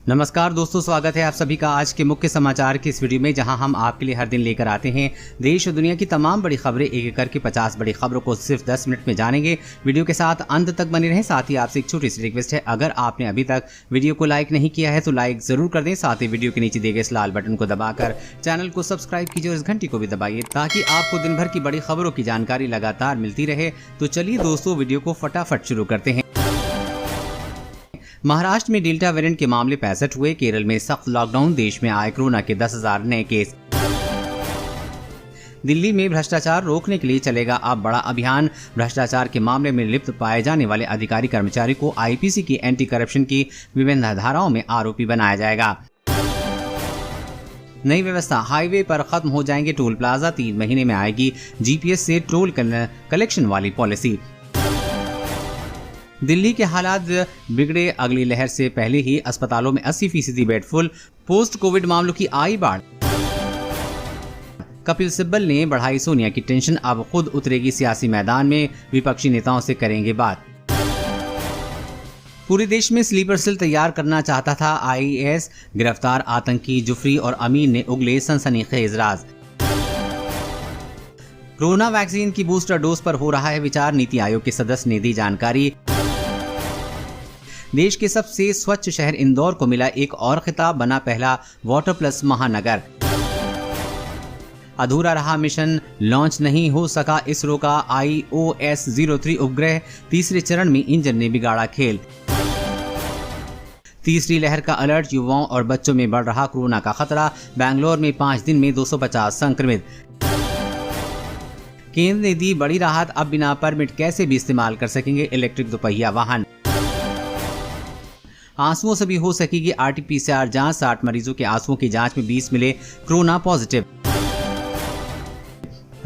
नमस्कार दोस्तों, स्वागत है आप सभी का आज के मुख्य समाचार की इस वीडियो में, जहां हम आपके लिए हर दिन लेकर आते हैं देश और दुनिया की तमाम बड़ी खबरें। एक एक करके 50 बड़ी खबरों को सिर्फ 10 मिनट में जानेंगे। वीडियो के साथ अंत तक बने रहें। साथ ही आपसे एक छोटी सी रिक्वेस्ट है, अगर आपने अभी तक वीडियो को लाइक नहीं किया है तो लाइक जरूर कर दें। साथ ही वीडियो के नीचे दिए गए इस लाल बटन को दबाकर चैनल को सब्सक्राइब कीजिए और इस घंटी को भी दबाइए, ताकि आपको दिन भर की बड़ी खबरों की जानकारी लगातार मिलती रहे। तो चलिए दोस्तों, वीडियो को फटाफट शुरू करते हैं। महाराष्ट्र में डेल्टा वेरिएंट के मामले 65 हुए। केरल में सख्त लॉकडाउन। देश में आए कोरोना के 10,000 नए केस। दिल्ली में भ्रष्टाचार रोकने के लिए चलेगा अब बड़ा अभियान। भ्रष्टाचार के मामले में लिप्त पाए जाने वाले अधिकारी कर्मचारी को आईपीसी की एंटी करप्शन की विभिन्न धाराओं में आरोपी बनाया जाएगा। नई व्यवस्था, हाईवे पर खत्म हो जाएंगे टोल प्लाजा। 3 महीने में आएगी जीपीएस से टोल कलेक्शन वाली पॉलिसी। दिल्ली के हालात बिगड़े। अगली लहर से पहले ही अस्पतालों में 80% बेड फुल। पोस्ट कोविड मामलों की आई बाढ़। कपिल सिब्बल ने बढ़ाई सोनिया की टेंशन। अब खुद उतरेगी सियासी मैदान में। विपक्षी नेताओं से करेंगे बात। पूरे देश में स्लीपर सेल तैयार करना चाहता था आईएस। गिरफ्तार आतंकी जुफरी और अमीन ने उगले सनसनीखेज राज। कोरोना वैक्सीन की बूस्टर डोज पर हो रहा है विचार। नीति आयोग के सदस्य ने दी जानकारी। देश के सबसे स्वच्छ शहर इंदौर को मिला एक और खिताब। बना पहला वाटर प्लस महानगर। अधूरा रहा मिशन, लॉन्च नहीं हो सका इसरो का IOS-03 उपग्रह। तीसरे चरण में इंजन ने बिगाड़ा खेल। तीसरी लहर का अलर्ट। युवाओं और बच्चों में बढ़ रहा कोरोना का खतरा। बैंगलोर में 5 दिन में 250 संक्रमित। केंद्र ने दी बड़ी राहत। अब बिना परमिट कैसे भी इस्तेमाल कर सकेंगे इलेक्ट्रिक दोपहिया वाहन। आंसुओं से भी हो सकेगी RT-PCR जांच। 60 मरीजों के आंसुओं की जांच में 20 मिले कोरोना पॉजिटिव।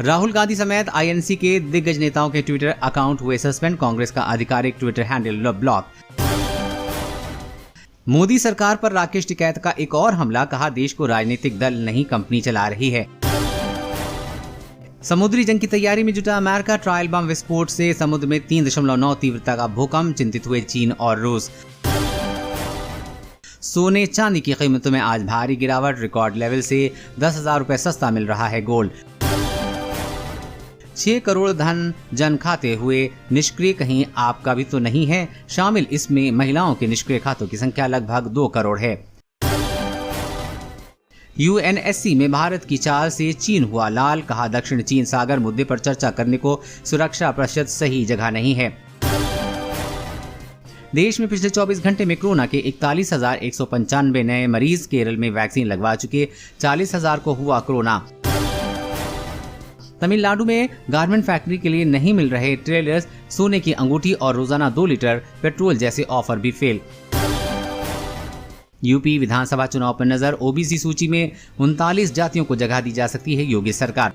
राहुल गांधी समेत INC के दिग्गज नेताओं के ट्विटर अकाउंट हुए सस्पेंड। कांग्रेस का आधिकारिक ट्विटर हैंडल ब्लॉक। मोदी सरकार पर राकेश टिकैत का एक और हमला। कहा देश को राजनीतिक दल नहीं कंपनी चला रही है। समुद्री जंग की तैयारी में जुटा अमेरिका। ट्रायल बम विस्फोट से समुद्र में 3.9 तीव्रता का भूकंप। चिंतित हुए चीन और रूस। सोने चांदी की कीमतों में आज भारी गिरावट। रिकॉर्ड लेवल से 10,000 रुपए सस्ता मिल रहा है गोल्ड। 6 करोड़ धन जन खाते हुए निष्क्रिय। कहीं आपका भी तो नहीं है शामिल इसमें? महिलाओं के निष्क्रिय खातों की संख्या लगभग 2 करोड़ है। UNSC में भारत की चाल से चीन हुआ लाल। कहा दक्षिण चीन सागर मुद्दे पर चर्चा करने को सुरक्षा परिषद सही जगह नहीं है। देश में पिछले 24 घंटे में कोरोना के 41,195 नए मरीज। केरल में वैक्सीन लगवा चुके 40,000 को हुआ कोरोना। तमिलनाडु में गारमेंट फैक्ट्री के लिए नहीं मिल रहे ट्रेलर्स। सोने की अंगूठी और रोजाना 2 लीटर पेट्रोल जैसे ऑफर भी फेल। यूपी विधानसभा चुनाव पर नजर। ओबीसी सूची में 39 जातियों को जगह दी जा सकती है योगी सरकार।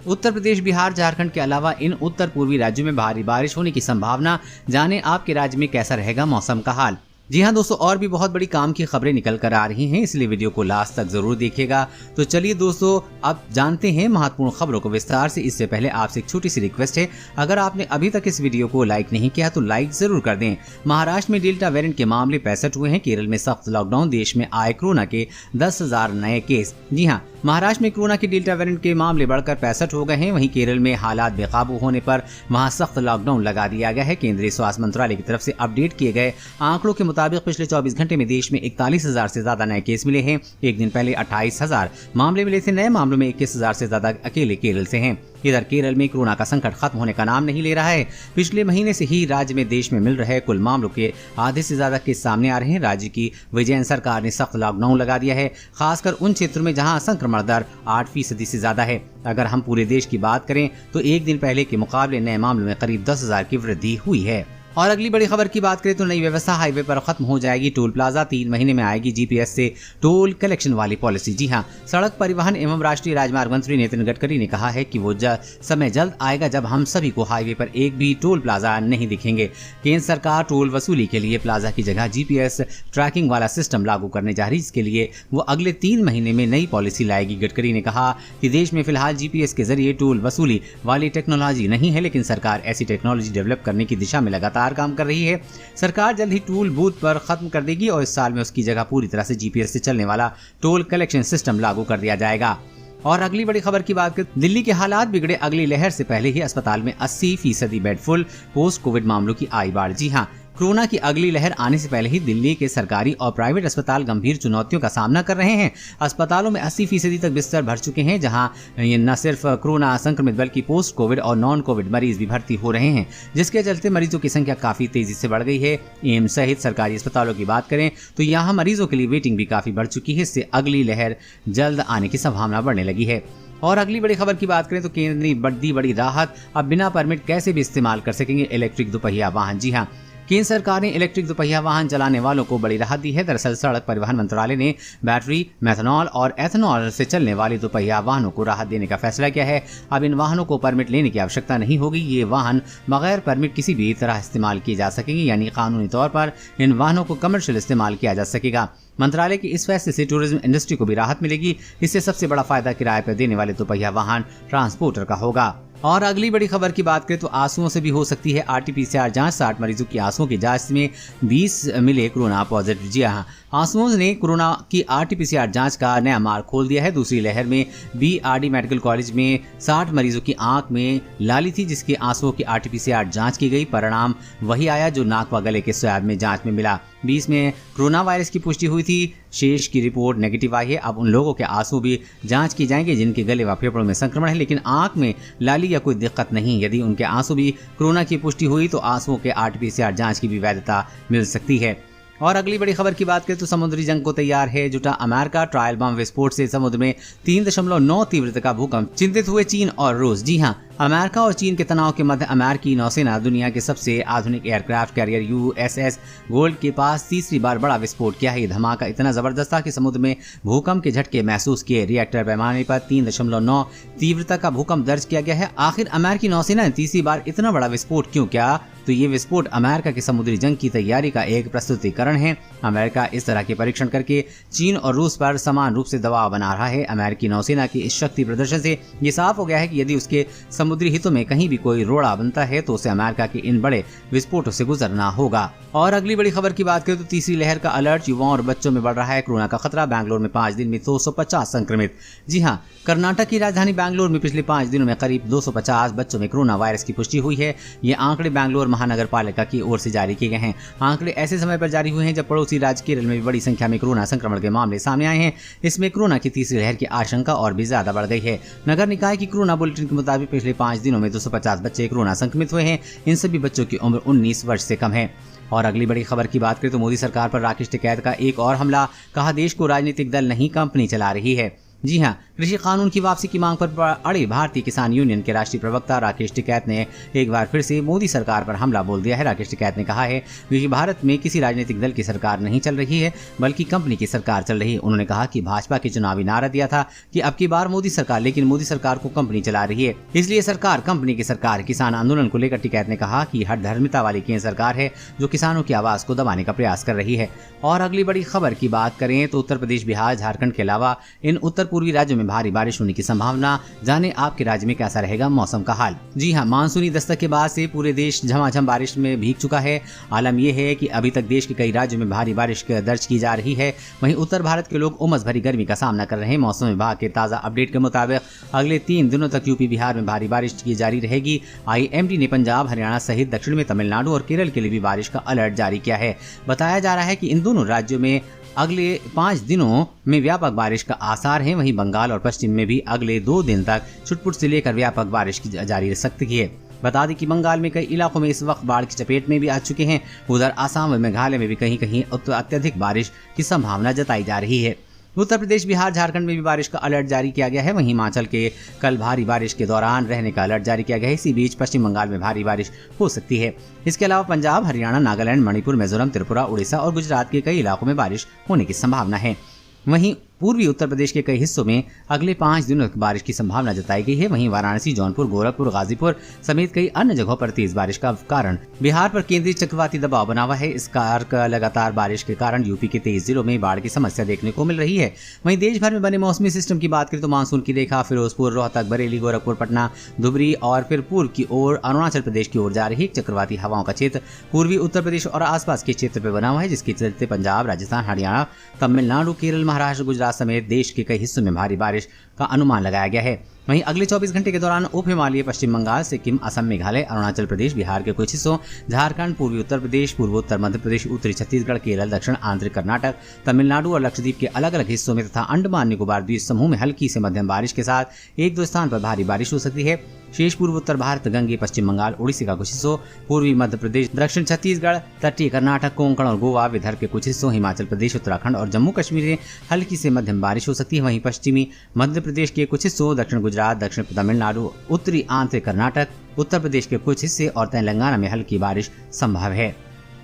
उत्तर प्रदेश, बिहार, झारखंड के अलावा इन उत्तर पूर्वी राज्यों में भारी बारिश होने की संभावना। जाने आपके राज्य में कैसा रहेगा मौसम का हाल। जी हां दोस्तों, और भी बहुत बड़ी काम की खबरें निकल कर आ रही हैं, इसलिए वीडियो को लास्ट तक जरूर देखिएगा। तो चलिए दोस्तों, अब जानते हैं महत्वपूर्ण खबरों को विस्तार से। इससे पहले आपसे एक छोटी सी रिक्वेस्ट है, अगर आपने अभी तक इस वीडियो को लाइक नहीं किया तो लाइक जरूर कर दें। महाराष्ट्र में डेल्टा वेरिएंट के मामले 65 हुए हैं। केरल में सख्त लॉकडाउन। देश में आए कोरोना के 10,000 नए केस। जी हाँ, महाराष्ट्र में कोरोना के डेल्टा वेरिएंट के मामले बढ़कर 65 हो गए हैं। वहीं केरल में हालात बेकाबू होने पर वहां सख्त लॉकडाउन लगा दिया गया है। केंद्रीय स्वास्थ्य मंत्रालय की तरफ से अपडेट किए गए आंकड़ों के मुताबिक पिछले 24 घंटे में देश में 41,000 से ज्यादा नए केस मिले हैं। एक दिन पहले 28,000 मामले मिले थे। नए मामलों में 21,000 से ज्यादा अकेले केरल से हैं। इधर केरल में कोरोना का संकट खत्म होने का नाम नहीं ले रहा है। पिछले महीने से ही राज्य में देश में मिल रहे कुल मामलों के आधे से ज्यादा केस सामने आ रहे हैं। राज्य की विजयन सरकार ने सख्त लॉकडाउन लगा दिया है, खासकर उन क्षेत्रों में जहां संक्रमण दर 8% से ज्यादा है। अगर हम पूरे देश की बात करें तो एक दिन पहले के मुकाबले नए मामलों में करीब 10,000 की वृद्धि हुई है। और अगली बड़ी खबर की बात करें तो नई व्यवस्था, हाईवे पर खत्म हो जाएगी टोल प्लाजा। 3 महीने में आएगी जीपीएस से टोल कलेक्शन वाली पॉलिसी। जी हां, सड़क परिवहन एवं राष्ट्रीय राजमार्ग मंत्री नितिन गडकरी ने कहा है कि वो समय जल्द आएगा जब हम सभी को हाईवे पर एक भी टोल प्लाजा नहीं दिखेंगे। केंद्र सरकार टोल वसूली के लिए प्लाजा की जगह जीपीएस ट्रैकिंग वाला सिस्टम लागू करने जा रही है। इसके लिए वो अगले 3 महीने में नई पॉलिसी लाएगी। गडकरी ने कहा कि देश में फिलहाल जीपीएस के जरिए टोल वसूली वाली टेक्नोलॉजी नहीं है, लेकिन सरकार ऐसी टेक्नोलॉजी डेवलप करने की दिशा में लगातार लगातार काम कर रही है। सरकार जल्द ही टूल बूथ पर खत्म कर देगी और इस साल में उसकी जगह पूरी तरह से जीपीएस से चलने वाला टोल कलेक्शन सिस्टम लागू कर दिया जाएगा। और अगली बड़ी खबर की बात करें, दिल्ली के हालात बिगड़े, अगली लहर से पहले ही अस्पताल में 80% बेड फुल, पोस्ट कोविड मामलों की आई बाढ़। जी हाँ, कोरोना की अगली लहर आने से पहले ही दिल्ली के सरकारी और प्राइवेट अस्पताल गंभीर चुनौतियों का सामना कर रहे हैं। अस्पतालों में 80% तक बिस्तर भर चुके हैं, जहां न सिर्फ कोरोना संक्रमित बल्कि पोस्ट कोविड और नॉन कोविड मरीज भी भर्ती हो रहे हैं, जिसके चलते मरीजों की संख्या काफी तेजी से बढ़ गई है। एम्स सहित सरकारी अस्पतालों की बात करें तो यहाँ मरीजों के लिए वेटिंग भी काफी बढ़ चुकी है। इससे अगली लहर जल्द आने की संभावना बढ़ने लगी है। और अगली बड़ी खबर की बात करें तो केंद्र ने बड़ी राहत, अब बिना परमिट कैसे भी इस्तेमाल कर सकेंगे इलेक्ट्रिक दोपहिया वाहन। जी हाँ, केंद्र सरकार ने इलेक्ट्रिक दोपहिया वाहन चलाने वालों को बड़ी राहत दी है। दरअसल सड़क परिवहन मंत्रालय ने बैटरी, मेथनॉल और एथनॉल से चलने वाले दोपहिया वाहनों को राहत देने का फैसला किया है। अब इन वाहनों को परमिट लेने की आवश्यकता नहीं होगी। ये वाहन बगैर परमिट किसी भी तरह इस्तेमाल किए जा सकेंगे, यानी कानूनी तौर पर इन वाहनों को कमर्शियल इस्तेमाल किया जा सकेगा। मंत्रालय के इस फैसले से टूरिज्म इंडस्ट्री को भी राहत मिलेगी। इससे सबसे बड़ा फायदा किराए पर देने वाले दोपहिया वाहन ट्रांसपोर्टर का होगा। और अगली बड़ी खबर की बात करें तो आंसुओं से भी हो सकती है आरटीपीसीआर जांच। 60 मरीजों की आंसुओं की जांच में 20 मिले कोरोना पॉजिटिव। जी हाँ, आंसुओं ने कोरोना की आरटीपीसीआर जांच का नया मार्ग खोल दिया है। दूसरी लहर में बीआरडी मेडिकल कॉलेज में 60 मरीजों की आंख में लाली थी, जिसके आंसुओं की आरटीपीसीआर जांच की गई। परिणाम वही आया जो नाक व गले के स्वैब में जांच में मिला। 20 में कोरोना वायरस की पुष्टि हुई थी, शेष की रिपोर्ट नेगेटिव आई है। अब उन लोगों के आंसू भी जांच की जाएंगे जिनके गले व फेफड़ों में संक्रमण है, लेकिन आंख में लाली या कोई दिक्कत नहीं। यदि उनके आंसू भी कोरोना की पुष्टि हुई तो आंसुओं के आरटीपीसीआर जांच की भी वैधता मिल सकती है। और अगली बड़ी खबर की बात करें तो समुद्री जंग को तैयार है जुटा अमेरिका। ट्रायल बम विस्फोट से समुद्र में 3.9 तीव्रता का भूकंप, चिंतित हुए चीन और रूस। जी हाँ, अमेरिका और चीन के तनाव के मध्य अमेरिकी नौसेना दुनिया के सबसे आधुनिक एयरक्राफ्ट कैरियर यूएसएस गोल्ड के पास तीसरी बार बड़ा विस्फोट किया है। ये धमाका इतना जबरदस्त था कि समुद्र में भूकंप के झटके महसूस किए। रिएक्टर पैमाने पर 3.9 तीव्रता का भूकंप दर्ज किया गया है। आखिर अमेरिकी नौसेना ने तीसरी बार इतना बड़ा विस्फोट क्यों किया? तो ये विस्फोट अमेरिका की समुद्री जंग की तैयारी का एक प्रस्तुतिकरण है। अमेरिका इस तरह के परीक्षण करके चीन और रूस पर समान रूप से दबाव बना रहा है। अमेरिकी नौसेना की इस शक्ति प्रदर्शन से ये साफ हो गया है कि यदि उसके समुद्री हितों में कहीं भी कोई रोड़ा बनता है तो उसे अमेरिका के इन बड़े विस्फोटों से गुजरना होगा। और अगली बड़ी खबर की बात करें तो तीसरी लहर का अलर्ट, युवाओं और बच्चों में बढ़ रहा है कोरोना का खतरा। बैंगलोर में 5 दिन में 250 संक्रमित। जी हाँ, कर्नाटक की राजधानी बैंगलोर में पिछले 5 दिनों में करीब 250 बच्चों में कोरोना वायरस की पुष्टि हुई है। ये आंकड़े बैंगलोर महानगर पालिका की ओर से जारी किए गए हैं। आंकड़े ऐसे समय पर जारी हुए हैं जब पड़ोसी राज्य केरल में भी बड़ी संख्या में कोरोना संक्रमण के मामले सामने आए हैं। इसमें कोरोना की तीसरी लहर की आशंका और भी ज्यादा बढ़ गई है। नगर निकाय की कोरोना बुलेटिन के मुताबिक पिछले 5 दिनों में 250 बच्चे कोरोना संक्रमित हुए हैं। इन सभी बच्चों की उम्र 19 वर्ष से कम है। और अगली बड़ी खबर की बात करें तो मोदी सरकार पर राकेश टिकैत का एक और हमला, कहा देश को राजनीतिक दल नहीं कंपनी चला रही है। जी हाँ, कृषि कानून की वापसी की मांग पर अड़े भारतीय किसान यूनियन के राष्ट्रीय प्रवक्ता राकेश टिकैत ने एक बार फिर से मोदी सरकार पर हमला बोल दिया है। राकेश टिकैत ने कहा है कि भारत में किसी राजनीतिक दल की सरकार नहीं चल रही है बल्कि कंपनी की सरकार चल रही है। उन्होंने कहा कि भाजपा के चुनावी नारा दिया था कि अब की बार मोदी सरकार, लेकिन मोदी सरकार को कंपनी चला रही है, इसलिए सरकार कंपनी की सरकार। किसान आंदोलन को लेकर टिकैत ने कहा कि हर धर्मिता वाली केंद्र सरकार है जो किसानों की आवाज को दबाने का प्रयास कर रही है। और अगली बड़ी खबर की बात करें तो उत्तर प्रदेश, बिहार, झारखंड के अलावा इन उत्तर पूर्वी राज्यों में भारी बारिश होने की संभावना। जाने आपके राज्य में कैसा रहेगा मौसम का हाल। जी हाँ, मानसूनी दस्तक के बाद से पूरे देश झमाझम बारिश में भीग चुका है। आलम यह है कि अभी तक देश के कई राज्यों में भारी बारिश दर्ज की जा रही है। वहीं उत्तर भारत के लोग उमस भरी गर्मी का सामना कर रहे हैं। मौसम विभाग के ताजा अपडेट के मुताबिक अगले 3 दिनों तक यूपी, बिहार में भारी बारिश की जारी रहेगी। IMD ने पंजाब, हरियाणा सहित दक्षिण में तमिलनाडु और केरल के लिए भी बारिश का अलर्ट जारी किया है। बताया जा रहा है कि इन दोनों राज्यों में अगले 5 दिनों में व्यापक बारिश का आसार है। वहीं बंगाल और पश्चिम में भी अगले 2 दिन तक छुटपुट से लेकर व्यापक बारिश की जारी रह सकती है। बता दें कि बंगाल में कई इलाकों में इस वक्त बाढ़ की चपेट में भी आ चुके हैं। उधर आसाम और मेघालय में भी कहीं कहीं अत्यधिक बारिश की संभावना जताई जा रही है। उत्तर प्रदेश, बिहार, झारखंड में भी बारिश का अलर्ट जारी किया गया है। वहीं हिमाचल के कल भारी बारिश के दौरान रहने का अलर्ट जारी किया गया है। इसी बीच पश्चिम बंगाल में भारी बारिश हो सकती है। इसके अलावा पंजाब, हरियाणा, नागालैंड, मणिपुर, मिजोरम, त्रिपुरा, उड़ीसा और गुजरात के कई इलाकों में बारिश होने की संभावना है। वहीं पूर्वी उत्तर प्रदेश के कई हिस्सों में अगले 5 दिनों तक बारिश की संभावना जताई गई है। वहीं वाराणसी, जौनपुर, गोरखपुर, गाजीपुर समेत कई अन्य जगहों पर तेज बारिश का कारण बिहार पर केंद्रीय चक्रवाती दबाव बना हुआ है। इस कार का लगातार बारिश के कारण यूपी के 23 जिलों में बाढ़ की समस्या देखने को मिल रही है। वहीं देश भर में बने मौसमी सिस्टम की बात करें तो मानसून की रेखा फिरोजपुर, रोहतक, बरेली, गोरखपुर, पटना, धुबरी और फिर पूर्व की ओर अरुणाचल प्रदेश की ओर जा रही एक चक्रवाती हवाओं का क्षेत्र पूर्वी उत्तर प्रदेश और आसपास के क्षेत्र पर बना हुआ है, जिसके चलते पंजाब, राजस्थान, हरियाणा, तमिलनाडु, केरल, महाराष्ट्र, गुजरात समेत देश के कई हिस्सों में भारी बारिश का अनुमान लगाया गया है। वहीं अगले 24 घंटे के दौरान उप हिमालय, पश्चिम बंगाल, सिक्किम, असम, मेघालय, अरुणाचल प्रदेश, बिहार के कुछ हिस्सों, झारखंड, पूर्वी उत्तर प्रदेश, पूर्वोत्तर मध्य प्रदेश, उत्तरी छत्तीसगढ़, केरल, दक्षिण आंतरिक कर्नाटक, तमिलनाडु और लक्षद्वीप के अलग अलग हिस्सों में तथा अंडमान निकोबार द्वीप समूह में हल्की से मध्यम बारिश के साथ एक दो स्थान पर भारी बारिश हो सकती है। शेष पूर्वोत्तर भारत, गंगे, पश्चिम बंगाल, उड़ीसा का कुछ हिस्सों, पूर्वी मध्य प्रदेश, दक्षिण छत्तीसगढ़, तटीय कर्नाटक, कोंकण और गोवा, विदर्भ के कुछ हिस्सों, हिमाचल प्रदेश, उत्तराखंड और जम्मू कश्मीर में हल्की से मध्यम बारिश हो सकती है। वहीं पश्चिमी मध्य प्रदेश के कुछ हिस्सों, दक्षिण गुजरात, दक्षिण तमिलनाडु, उत्तरी आंतरिक कर्नाटक, उत्तर प्रदेश के कुछ हिस्से और तेलंगाना में हल्की बारिश संभव है।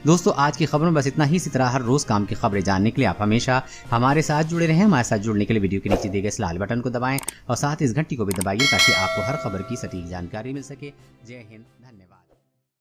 दोस्तों, आज की खबरों में बस इतना ही। इसी तरह हर रोज काम की खबरें जानने के लिए आप हमेशा हमारे साथ जुड़े रहें। हमारे साथ जुड़ने के लिए वीडियो के नीचे दिए गए इस लाल बटन को दबाएं और साथ ही इस घंटी को भी दबाइए ताकि आपको हर खबर की सटीक जानकारी मिल सके। जय हिंद, धन्यवाद।